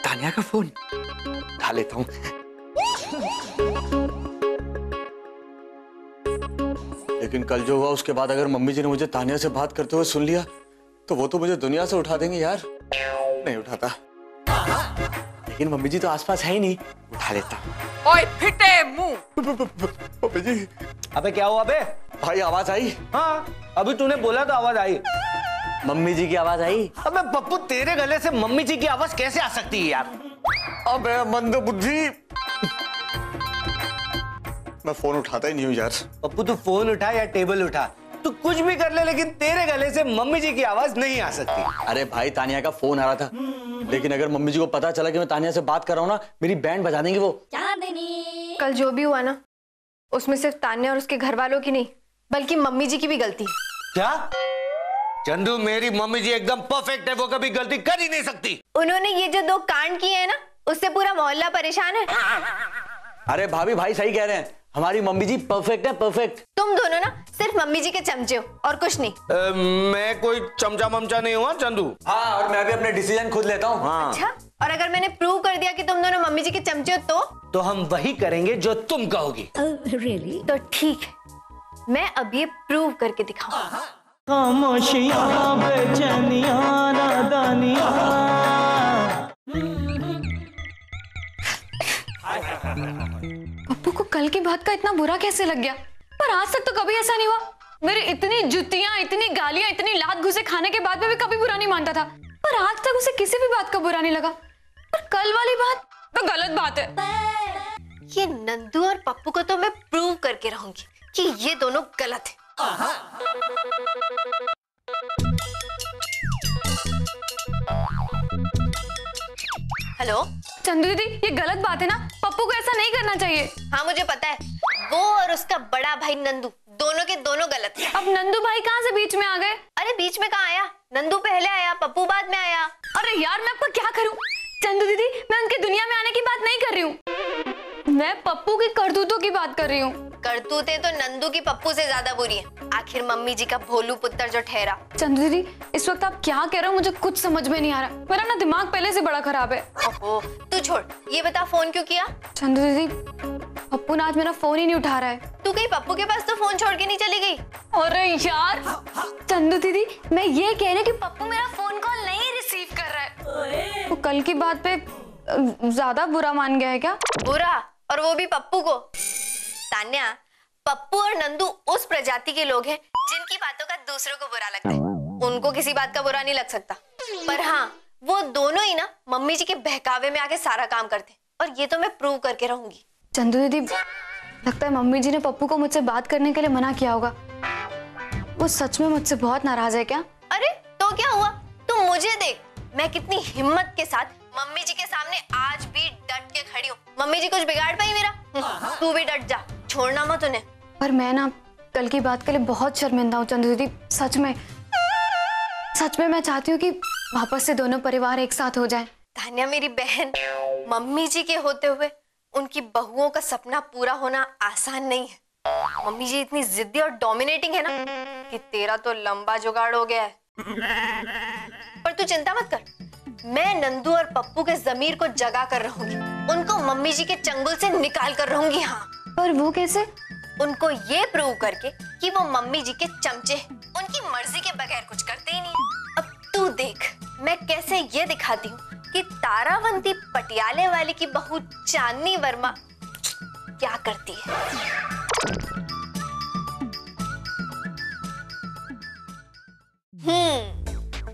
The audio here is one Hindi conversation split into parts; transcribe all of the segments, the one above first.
तानिया का फोन उठा लेता हूँ। लेकिन कल जो हुआ उसके बाद अगर मम्मी जी ने मुझे तानिया से बात करते हुए सुन लिया तो वो तो मुझे दुनिया से उठा देंगे यार। नहीं उठाता। लेकिन मम्मी जी तो आसपास है ही नहीं, उठा लेता। ओए फिटे मुंह। मम्मी जी। अबे क्या हुआ बे? भाई आवाज आई? हाँ अभी तूने बोला तो आवाज आई। मम्मी जी की आवाज आई? अबे पप्पू तेरे गले से मम्मी जी की आवाज कैसे आ सकती है यार? अबे मंदबुद्धि। मैं फोन उठाता ही नहीं हूँ यार। पप्पू तू फोन उठा या टेबल उठा, तू कुछ भी कर ले लेकिन तेरे गले से मम्मी जी की आवाज नहीं आ सकती। अरे भाई तानिया का फोन आ रहा था, लेकिन अगर मम्मी जी को पता चला कि मैं तानिया से बात कर रहा हूँ ना, मेरी बैंड बजा देंगे वो। कल जो भी हुआ ना, उसमें सिर्फ तानिया और उसके घर वालों की नहीं बल्कि मम्मी जी की भी गलती है। क्या? चंदू मेरी मम्मी जी एकदम परफेक्ट है, वो कभी गलती कर ही नहीं सकती। उन्होंने ये जो 2 कांड किए हैं ना, उससे पूरा मोहल्ला परेशान है। अरे भाभी भाई सही कह रहे हैं, हमारी मम्मी जी परफेक्ट है, परफेक्ट। तुम दोनों ना सिर्फ मम्मी जी के चमचे हो और कुछ नहीं। मैं कोई चमचा ममचा नहीं हुआ चंदू। हाँ और मैं भी अपने डिसीजन खुद लेता हूँ। हाँ। अच्छा, और अगर मैंने प्रूव कर दिया कि तुम दोनों मम्मी जी के चमचे हो तो हम वही करेंगे जो तुम कहोगी। really? तो ठीक है, मैं अब ये प्रूव करके दिखाऊंगा। खामोशियां बेचैनियां नादानियां। पप्पू को कल की बात का इतना बुरा कैसे लग गया? पर आज तक तो कभी ऐसा नहीं हुआ। मेरी इतनी जुतियां, इतनी गालियां, इतनी लात घुसे खाने के बाद में भी कभी बुरा नहीं मानता था, पर आज तक उसे किसी भी बात का बुरा नहीं लगा। पर कल वाली बात तो गलत बात है। ये नंदू और पप्पू को तो मैं प्रूव करके रहूंगी कि ये दोनों गलत है। हेलो चंदू दीदी, ये गलत बात है ना, पप्पू को ऐसा नहीं करना चाहिए। हाँ मुझे पता है, वो और उसका बड़ा भाई नंदू दोनों के दोनों गलत है। अब नंदू भाई कहाँ से बीच में आ गए? अरे बीच में कहाँ आया, नंदू पहले आया, पप्पू बाद में आया। अरे यार मैं आपका क्या करूं? चंदू दीदी, मैं उनके दुनिया में आने की बात नहीं कर रही हूँ, मैं पप्पू की करतूतों की बात कर रही हूँ। करतूतें तो नंदू की पप्पू से ज्यादा बुरी है, आखिर मम्मी जी का भोलू पुत्र जो ठहरा। चंदू दीदी, इस वक्त आप क्या कह रहे हो मुझे कुछ समझ में नहीं आ रहा, मेरा ना दिमाग पहले से बड़ा खराब है। ओहो, तू छोड़, ये बता फोन क्यों किया? चंदू दीदी, पप्पू ने आज मेरा फोन ही नहीं उठा रहा है। तू कहीं पप्पू के पास तो फोन छोड़ के नहीं चली गई? अरे यार चंदू दीदी, मैं ये कह रही हूँ कि पप्पू मेरा फोन कॉल नहीं रिसीव कर रहा है। वो कल की बात पे ज्यादा बुरा मान गया है क्या? बुरा, और वो भी पप्पू को? तान्या, पप्पू और नंदू उस प्रजाति के लोग हैं जिनकी बातों का दूसरों को बुरा लगता है, उनको किसी बात का बुरा नहीं लग सकता। पर हाँ, वो दोनों ही ना मम्मी जी के बहकावे में आके सारा काम करते, और ये तो मैं प्रूव करके रहूंगी। चंदू दीदी, लगता है मम्मी जी ने पप्पू को मुझसे बात करने के लिए मना किया होगा। वो सच में मुझसे बहुत नाराज है क्या? अरे तो क्या हुआ, तू मुझे देख, मैं कितनी हिम्मत के साथ मम्मी जी के सामने आज भी डट के खड़ी हूँ। मम्मी जी कुछ बिगाड़ पाई मेरा? तू भी डट जा, छोड़ना मत उन्हें। पर मैं ना कल की बात के लिए बहुत शर्मिंदा हूँ चंदू दीदी, सच में मैं चाहती हूँ कि वापस से दोनों परिवार एक साथ हो जाएं। तान्या मेरी बहन, मम्मी जी के होते हुए उनकी बहुओं का सपना पूरा होना आसान नहीं है। मम्मी जी इतनी जिद्दी और डोमिनेटिंग है ना कि तेरा तो लंबा जुगाड़ हो गया है। पर तू चिंता मत कर, मैं नंदू और पप्पू के जमीर को जगा कर रहूंगी, उनको मम्मी जी के चंगुल से निकाल कर रहूंगी। हाँ, पर वो कैसे? उनको ये प्रूव करके कि वो मम्मी जी के चमचे, उनकी मर्जी के बगैर कुछ करते ही नहीं। अब तू देख मैं कैसे ये दिखाती हूँ कि तारावंती पटियाले वाली की बहू चांदनी वर्मा क्या करती है।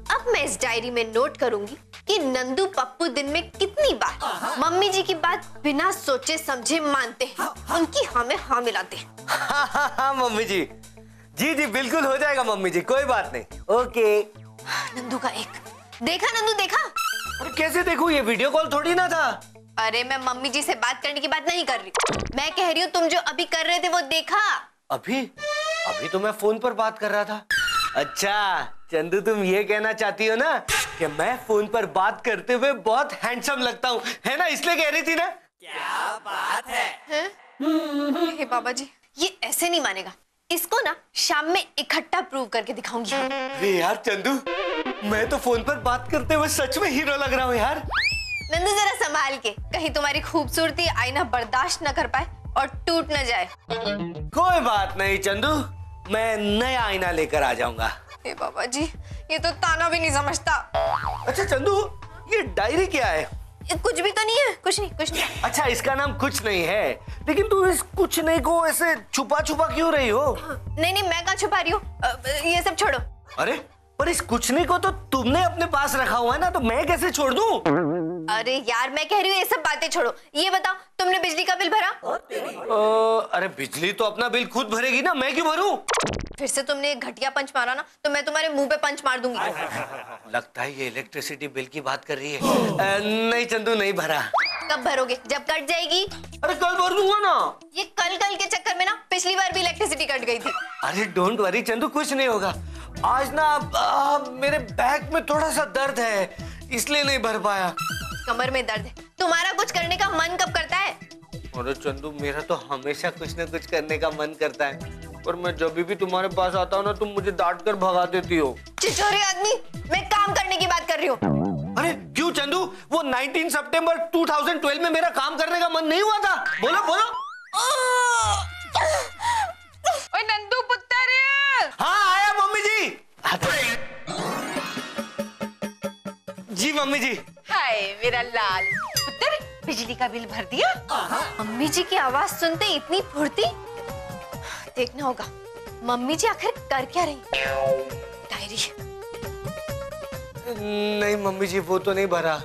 अब मैं इस डायरी में नोट करूंगी कि नंदू पप्पू दिन में कितनी बार मम्मी जी की बात बिना सोचे समझे मानते हैं, उनकी हाँ में हाँ मिलाते हैं। हाँ मम्मी जी, जी जी बिल्कुल हो जाएगा मम्मी जी, कोई बात नहीं। ओके। नंदू का एक देखा, नंदू देखा? और कैसे देखूं, ये वीडियो कॉल थोड़ी ना था। अरे मैं मम्मी जी से बात करने की बात नहीं कर रही, मैं कह रही हूँ तुम जो अभी कर रहे थे वो देखा? अभी तो मैं फोन पर बात कर रहा था। अच्छा चंदू, तुम ये कहना चाहती हो ना कि मैं फोन पर बात करते हुए बहुत हैंडसम लगता हूँ, है ना, इसलिए कह रही थी ना? क्या बात है? हे बाबा जी, ये ऐसे नहीं मानेगा, इसको ना शाम में इकट्ठा प्रूव करके दिखाऊंगी। अरे यार चंदू, मैं तो फोन पर बात करते हुए सच में हीरो लग रहा हूँ यार। नंदू जरा संभाल के, कहीं तुम्हारी खूबसूरती आईना बर्दाश्त न कर पाए और टूट न जाए। कोई बात नहीं चंदू, मैं नया आईना लेकर आ जाऊंगा। हे बाबा जी, ये तो ताना भी नहीं समझता। अच्छा चंदू, ये डायरी क्या है? कुछ भी तो नहीं है, कुछ नहीं। अच्छा, इसका नाम कुछ नहीं है, लेकिन तू इस कुछ नहीं को ऐसे छुपा छुपा क्यों रही हो? नहीं, मैं कहाँ छुपा रही हूँ, ये सब छोड़ो। अरे पर इस कुछ नहीं को तो तुमने अपने पास रखा हुआ है ना, तो मैं कैसे छोड़ दूं? अरे यार, मैं कह रही हूँ ये सब बातें छोड़ो। ये बताओ, तुमने बिजली का बिल भरा? अरे बिजली तो अपना बिल खुद भरेगी ना, मैं क्यों भरूं? फिर से तुमने एक घटिया पंच मारा ना, तो मैं तुम्हारे मुंह पे पंच मार दूंगी। लगता है ये इलेक्ट्रिसिटी बिल की बात कर रही है। नहीं चंदू, नहीं भरा। कब भरोगे? जब कट जाएगी। अरे कल भर दूंगा ना। ये कल के चक्कर में ना पिछली बार भी इलेक्ट्रिसिटी कट गई थी। अरे डोंट वरी चंदू, कुछ नहीं होगा। आज ना मेरे बैक में थोड़ा सा दर्द है, इसलिए नहीं भर पाया। कमर में दर्द है, तुम्हारा कुछ करने का मन कब करता है? अरे चंदू, मेरा तो हमेशा कुछ न कुछ करने का मन करता है, और मैं जब भी तुम्हारे पास आता हूँ ना, तुम मुझे डांट कर भगा देती हो। चिचोरे आदमी, मैं काम करने की बात कर रही हूँ। अरे क्यों चंदू, वो 19 सितंबर 2012 में मेरा काम करने का मन नहीं हुआ था? बोलो बोलो। ओए नंदू पुत्र। हाँ आया मम्मी जी। जी मम्मी जी। हाय मेरा लाल पुत्र, बिजली का बिल भर दिया? मम्मी जी की आवाज सुनते इतनी फुर्ती। देखना होगा मम्मी जी आखिर कर क्या रही। डायरी। नहीं मम्मी जी, वो तो नहीं भरा।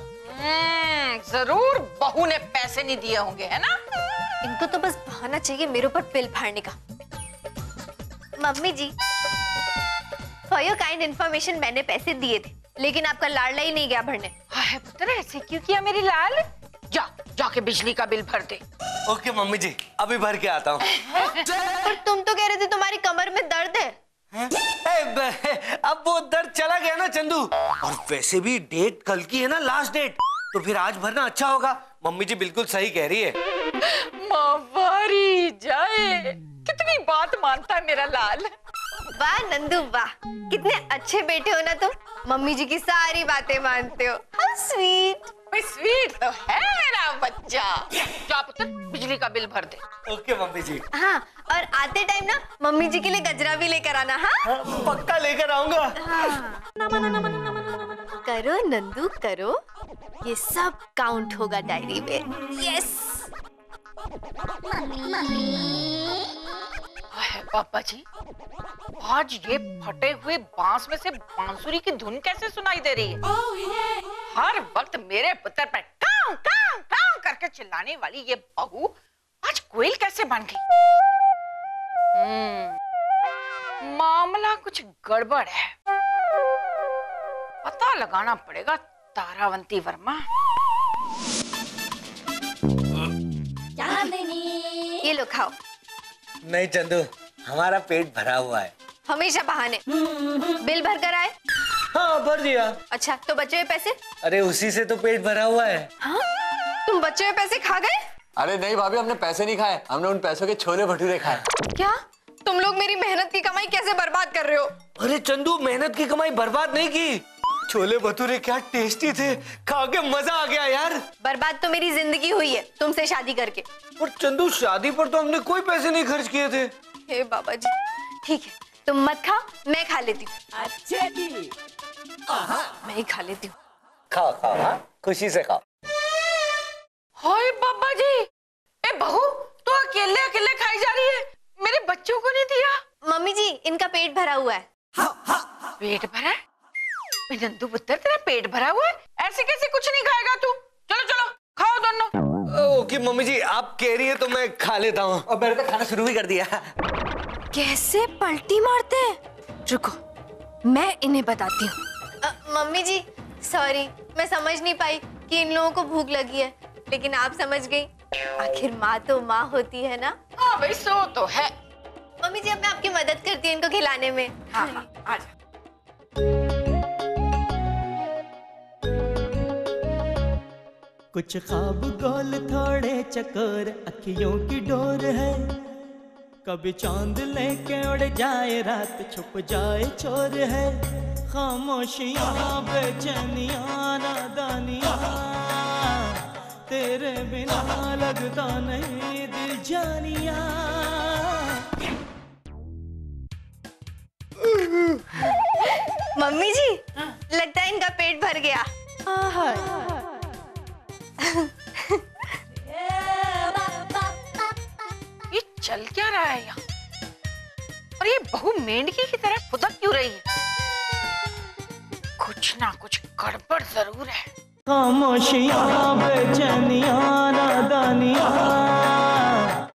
जरूर बहू ने पैसे नहीं दिए होंगे, है ना? इनको तो बस बहाना चाहिए मेरे ऊपर बिल फाड़ने का। Mummy ji, for your kind information, मैंने पैसे दिए थे, लेकिन आपका लाडला ही नहीं गया भरने। हाय पुत्र, ऐसे क्यों किया मेरी लाल? जाके बिजली का बिल भर दे। ओके मम्मी जी, अभी भर के आता हूँ। पर तुम तो कह रहे थे तुम्हारी कमर में दर्द है। अब वो दर्द चला गया ना चंदू, और वैसे भी डेट कल की है ना, लास्ट डेट, तो फिर आज भरना अच्छा होगा। मम्मी जी बिल्कुल सही कह रही है। मावारी जाए, कितनी बात मानता है मेरा लाल। वाह नंदू वाह, कितने अच्छे बेटे हो ना तुम। मम्मी जी की सारी बातें मानते हो। How sweet. स्वीट तो है मेरा बच्चा। जा पुत्र, बिजली का बिल भर दे। ओके मम्मी जी। हाँ, और आते टाइम ना मम्मी जी के लिए गजरा भी लेकर आना। हाँ पक्का लेकर आऊंगा। करो नंदू करो, ये सब काउंट होगा डायरी में। यस। पापा जी, आज ये फटे हुए बांस में से बांसुरी की धुन कैसे सुनाई दे रही है? हर वक्त मेरे पुत्र पर काऊ काऊ काऊ करके चिल्लाने वाली ये बहू आज कोयल कैसे बन गई? मामला कुछ गड़बड़ है, पता लगाना पड़ेगा तारावंती वर्मा। ये लो खाओ। नहीं चंदू, हमारा पेट भरा हुआ है। हमेशा बहाने। बिल भर कर आए? हाँ भर दिया। अच्छा, तो बचे हुए पैसे? अरे उसी से तो पेट भरा हुआ है। हाँ? तुम बचे हुए पैसे खा गए? अरे नहीं भाभी, हमने पैसे नहीं खाए, हमने उन पैसों के छोले भटूरे खाए। क्या तुम लोग मेरी मेहनत की कमाई कैसे बर्बाद कर रहे हो? अरे चंदू, मेहनत की कमाई बर्बाद नहीं की। छोले भटूरे क्या टेस्टी थे, खा के मजा आ गया यार। बर्बाद तो मेरी जिंदगी हुई है तुमसे शादी करके। और चंदू, शादी पर तो हमने कोई पैसे नहीं खर्च किए थे। हे बाबा जी, ठीक है, तुम मत खाओ, मैं खा लेती हूँ। अच्छा जी। मैं ही खा लेती हूँ। खाओ खाओ, हाँ खुशी से खाओ। हाय बाबा जी, ए बहू तो अकेले अकेले खाई जा रही है, मेरे बच्चों को नहीं दिया? मम्मी जी, इनका पेट भरा हुआ है। पेट भरा है? नंदू पुत्र, तेरा पेट भरा हुआ है, ऐसे कैसे कुछ नहीं खाएगा तू? चलो चलो खाओ दोनों। ओके मम्मी जी, आप कह रही है तो मैं खा लेता हूँ। और मैंने तो खाना शुरू भी कर दिया। कैसे पलटी मारते हैं? रुको, मैं इन्हें बताती हूँ। मम्मी जी सॉरी, मैं समझ नहीं पाई कि इन लोगों को भूख लगी है, लेकिन आप समझ गई। आखिर माँ तो माँ होती है ना। हाँ भाई, सो तो है। मम्मी जी, अब मैं आपकी मदद करती हूँ इनको खिलाने में। हाँ हाँ, आजा। कुछ ख्वाब गोल थोड़े चकोर, अखियों की डोर है, कभी चांद लेके उड़ जाए रात, छुप जाए चोर है खामोशियाँ बेचैनियाँ नादानियाँ, तेरे बिना लगता नहीं दिल जानिया। मम्मी जी, लगता है इनका पेट भर गया। ये चल क्या रहा है यहाँ? और ये बहू मेंढकी की तरह फुदक क्यों रही है? कुछ ना कुछ गड़बड़ जरूर है। खामोशियाँ बेचैनियाँ नादानियाँ,